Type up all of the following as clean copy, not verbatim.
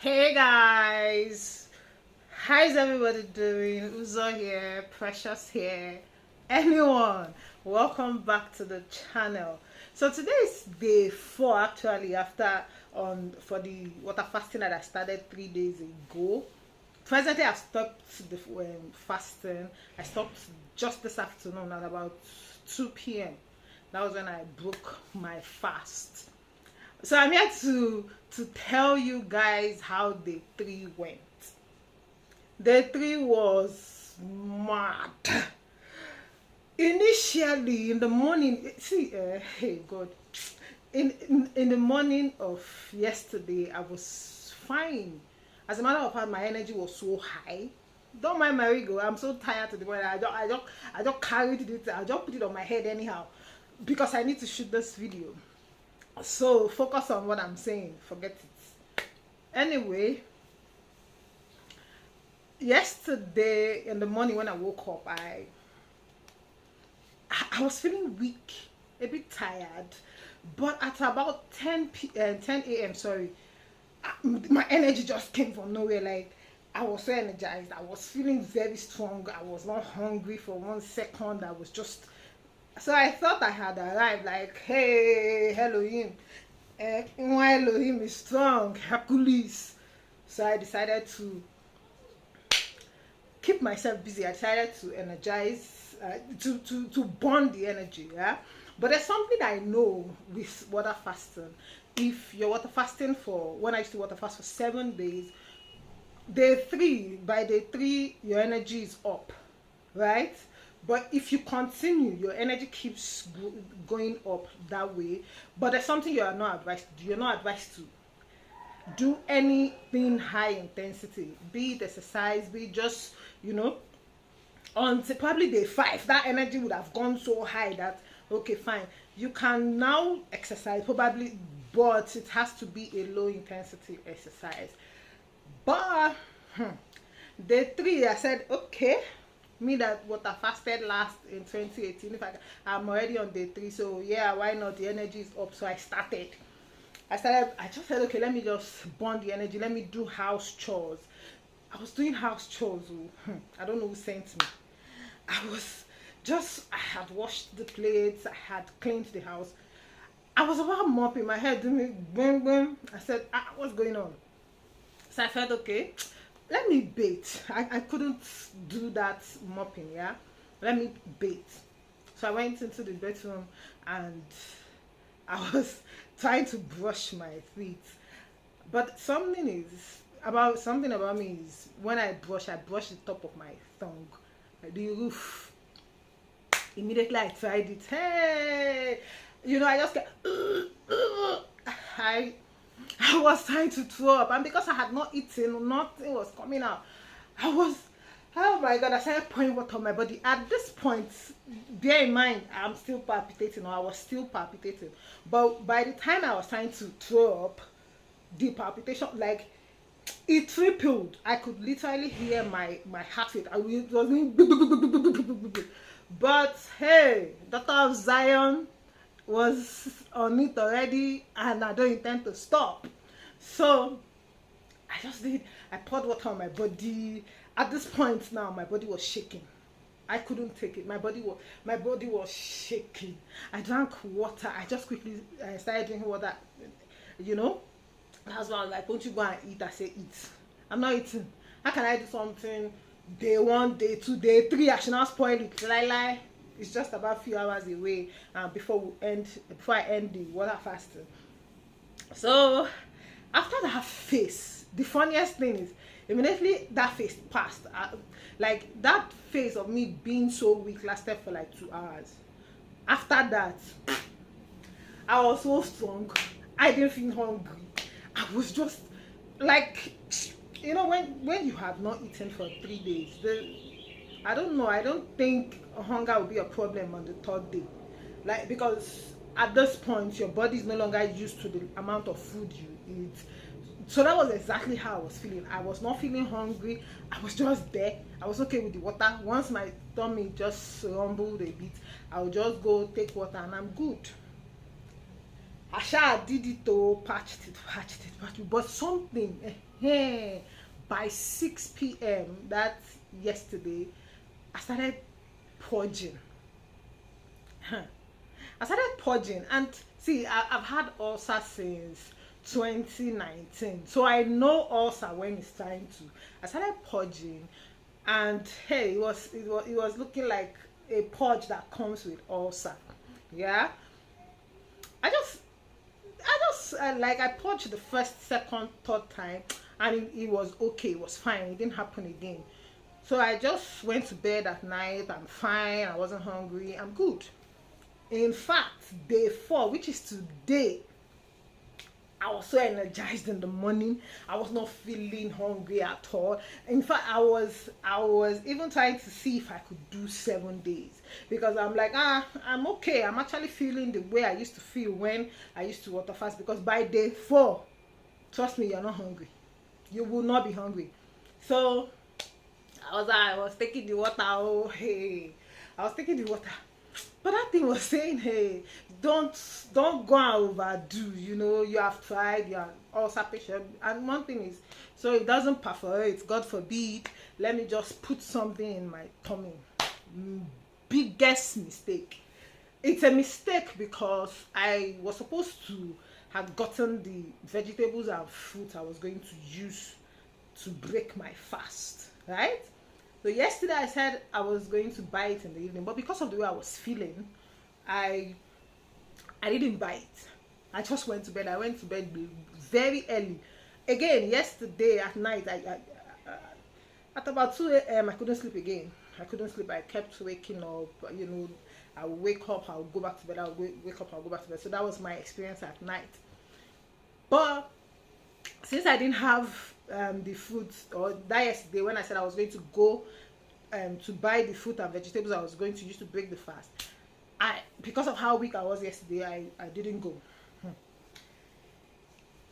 Hey guys, how's everybody doing? Uzo here, Precious here, anyone. Welcome back to the channel. So today is day 4 actually after for the water fasting that I started 3 days ago. Presently I've stopped the fasting. I stopped just this afternoon at about 2 p.m. That was when I broke my fast. So I'm here to tell you guys how day 3 went. Day 3 was mad. Initially in the morning, hey God, in the morning of yesterday I was fine. As a matter of fact, my energy was so high. Don't mind my ego. I'm so tired to the point I just carried it. I just put it on my head anyhow because I need to shoot this video. So focus on what I'm saying, forget it. Anyway, yesterday in the morning when I woke up, I was feeling weak, a bit tired, but at about 10 a.m. sorry, my energy just came from nowhere. Like, I was so energized, I was feeling very strong, I was not hungry for 1 second. I was just, so I thought I had arrived, like, hey, Elohim. Elohim is strong, Hercules. So I decided to keep myself busy. I decided to energize, to burn the energy, yeah? But there's something I know with water fasting. If you're water fasting when I used to water fast for 7 days, by day 3, your energy is up, right? But if you continue, your energy keeps going up that way. But there's something you are not advised to do. You're not advised to do anything high intensity, be it exercise, be it just, until probably day 5, that energy would have gone so high that, okay, fine, you can now exercise probably, but it has to be a low intensity exercise. But day 3, I said, okay, me that water fasted last in 2018, if I'm already on day 3, so yeah, why not? The energy is up. So I just said, okay, let me just burn the energy, let me do house chores. I was doing house chores. I don't know who sent me. I had washed the plates, I had cleaned the house, I was about mopping my head, doing boom boom. I said, what's going on? So I felt, okay, let me bathe. I couldn't do that mopping, yeah? Let me bathe. So I went into the bedroom and I was trying to brush my teeth. But something about me is when I brush the top of my tongue, the roof. Immediately I tried it. Hey! I just get I was trying to throw up, and because I had not eaten, nothing was coming out. Oh my God, I started pouring water on my body. At this point, bear in mind, I'm still palpitating, or I was still palpitating. But by the time I was trying to throw up, the palpitation, like, it tripled. I could literally hear my heart rate. It was going. But hey, Daughter of Zion was on it already, and I don't intend to stop. So I poured water on my body. At this point now, my body was shaking. I couldn't take it. My body was shaking. I drank water. I just quickly started drinking water. That's why I was like, won't you go and eat? I said, eat. I'm not eating. How can I do something day 1, day 2, day 3? I should not spoil it. Lie. It's just about a few hours away before I end the water fasting. So after that phase, the funniest thing is, immediately that phase passed. Like, that phase of me being so weak lasted for like 2 hours. After that, I was so strong. I didn't feel hungry. I was just like, when you have not eaten for 3 days, I don't know, I don't think hunger will be a problem on the 3rd day. Like, because at this point, your body is no longer used to the amount of food you eat. So that was exactly how I was feeling. I was not feeling hungry. I was just there. I was okay with the water. Once my tummy just rumbled a bit, I would just go take water and I'm good. I sha did it to patched it, but something by 6 p.m. that yesterday, I started purging. I started purging, and see, I've had ulcer since 2019, so I know ulcer when it's time to. I started purging, and hey, it was looking like a purge that comes with ulcer. Yeah, I just like I purged the first, second, third time, and it was okay. It was fine. It didn't happen again. So I just went to bed at night. I'm fine. I wasn't hungry. I'm good. In fact, day 4, which is today, I was so energized in the morning. I was not feeling hungry at all. In fact, I was even trying to see if I could do 7 days, because I'm like, I'm okay. I'm actually feeling the way I used to feel when I used to water fast, because by day 4, trust me, you're not hungry. You will not be hungry. So I was taking the water. Oh hey, I was taking the water. But that thing was saying, hey, don't go and overdo. You have tried, you are also patient. And one thing is, so it doesn't perforate, God forbid, let me just put something in my tummy. Biggest mistake. It's a mistake because I was supposed to have gotten the vegetables and fruit I was going to use to break my fast, right? So yesterday I said I was going to buy it in the evening, but because of the way I was feeling, I didn't buy it. I just went to bed. I went to bed very early. Again, yesterday at night, at about 2 a.m. I couldn't sleep again. I couldn't sleep. I kept waking up. I would wake up, I would go back to bed. I would wake up, I would go back to bed. So that was my experience at night. But since I didn't have the fruit, or that yesterday when I said I was going to go to buy the fruit and vegetables I was going to use to break the fast, because of how weak I was yesterday, I didn't go.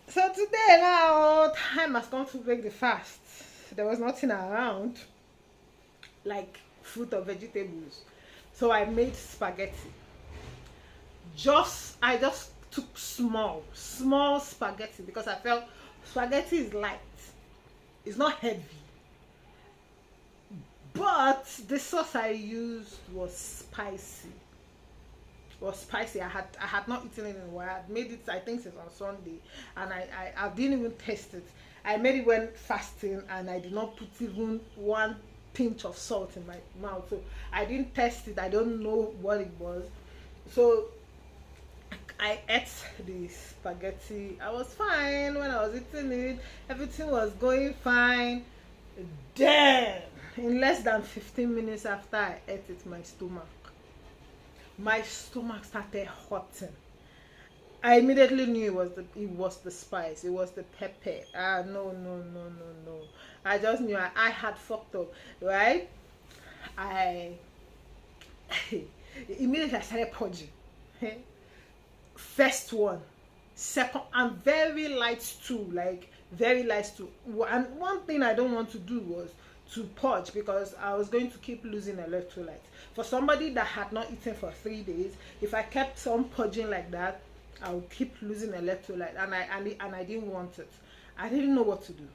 So today now, time has come to break the fast. There was nothing around like fruit or vegetables, so I made spaghetti. I just took small spaghetti, because I felt spaghetti is light, it's not heavy, but the sauce I used was spicy. I had not eaten it in a while. I had made it, I think, since on Sunday, and I didn't even taste it. I made it when fasting, and I did not put even one pinch of salt in my mouth, so I didn't taste it. I don't know what it was. So I ate the spaghetti. I was fine when I was eating it. Everything was going fine. Then, in less than 15 minutes after I ate it, my stomach started hurting. I immediately knew it was the spice. It was the pepper. No. I just knew I had fucked up, right? Immediately I started purging. First one, second, and very light too, like very light too. And one thing I don't want to do was to purge, because I was going to keep losing electrolytes. For somebody that had not eaten for 3 days, if I kept on purging like that, I would keep losing electrolyte, and I didn't want it. I didn't know what to do.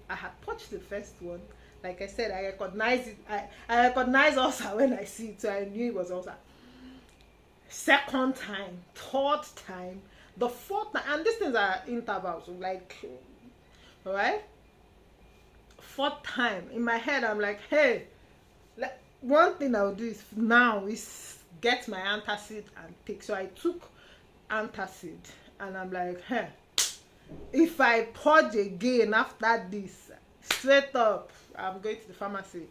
I had purged the first one. Like I said, I recognized it. I recognize ulcer when I see it, so I knew it was ulcer. Second time, third time, the fourth time, and these things are intervals, like, all right. Fourth time, in my head, I'm like, hey, one thing I'll do is get my antacid and take. So I took antacid, and I'm like, hey, if I purge again after this, straight up, I'm going to the pharmacy.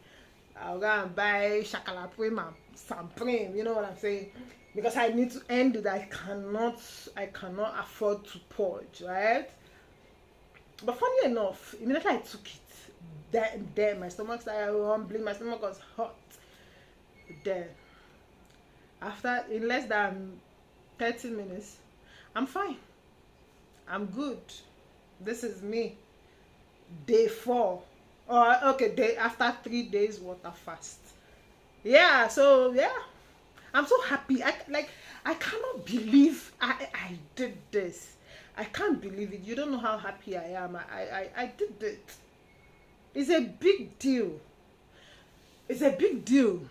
I'll go and buy Shakalaprima, Samprim, you know what I'm saying? Because I need to end it. I cannot afford to purge, right? But funny enough, immediately I took it, then my stomach started rumbling, my stomach was hot. Then, in less than 30 minutes, I'm fine. I'm good. This is me. Day 4. Or okay, day after 3 days water fast. Yeah, so yeah. I'm so happy. I cannot believe I did this. I can't believe it. You don't know how happy I am. I did it. It's a big deal. It's a big deal.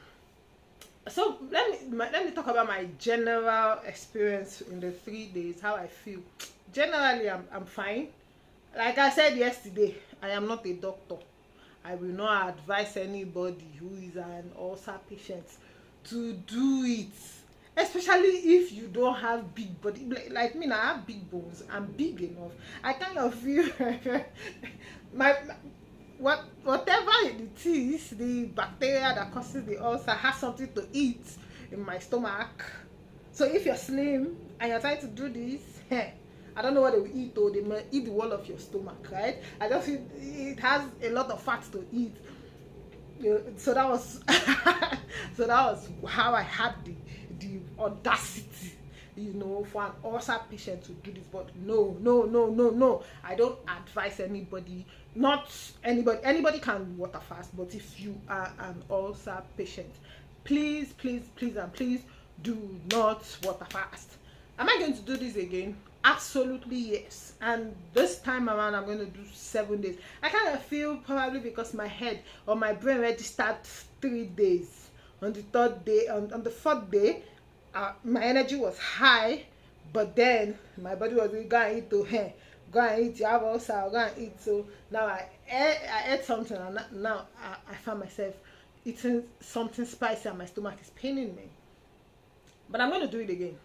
So let me talk about my general experience in the 3 days, how I feel. Generally, I'm fine. Like I said yesterday, I am not a doctor. I will not advise anybody who is an ulcer patient to do it, especially if you don't have big body. Like me, I have big bones. I'm big enough. I kind of feel my whatever it is, the bacteria that causes the ulcer has something to eat in my stomach. So if you're slim and you're trying to do this, I don't know what they will eat, though. They may eat the wall of your stomach, right? I just feel it has a lot of fat to eat. So that was so that was how I had the audacity, for an ulcer patient to do this. But no, I don't advise anybody. Not anybody. Anybody can water fast, but if you are an ulcer patient, please and please do not water fast. Am I going to do this again? Absolutely yes. And this time around I'm going to do 7 days. I kind of feel, probably because my head or my brain registered 3 days. On the third day, on the fourth day, my energy was high, but then my body was going, go and eat, go and eat, you have ulcer, go and eat. So now I ate something, and now I found myself eating something spicy and my stomach is paining me. But I'm going to do it again.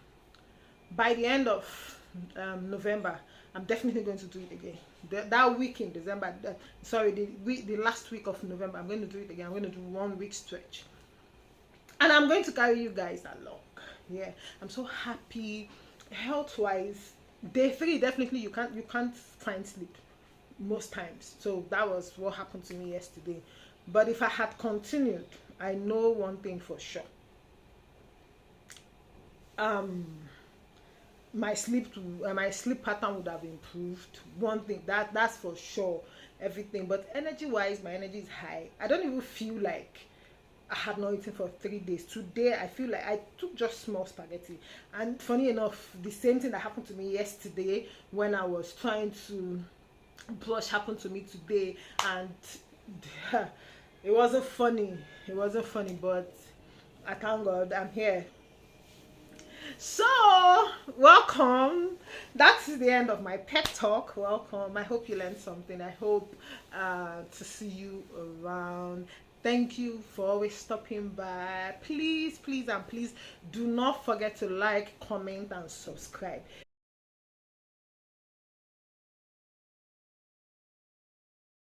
By the end of November, I'm definitely going to do it again. That week in December, the last week of November, I'm going to do it again. I'm going to do 1 week stretch, and I'm going to carry you guys along. Yeah, I'm so happy. Health wise, day 3, definitely you can't find sleep most times. So that was what happened to me yesterday. But if I had continued, I know one thing for sure. My sleep pattern would have improved. One thing that's for sure. Everything, but energy wise, my energy is high. I don't even feel like I had not eaten for 3 days. Today I feel like I took just small spaghetti, and funny enough, the same thing that happened to me yesterday when I was trying to blush happened to me today, and it wasn't funny. But I thank God I'm here. So welcome. That's the end of my pep talk. Welcome. I hope you learned something. I hope to see you around. Thank you for always stopping by. Please and please do not forget to like, comment and subscribe.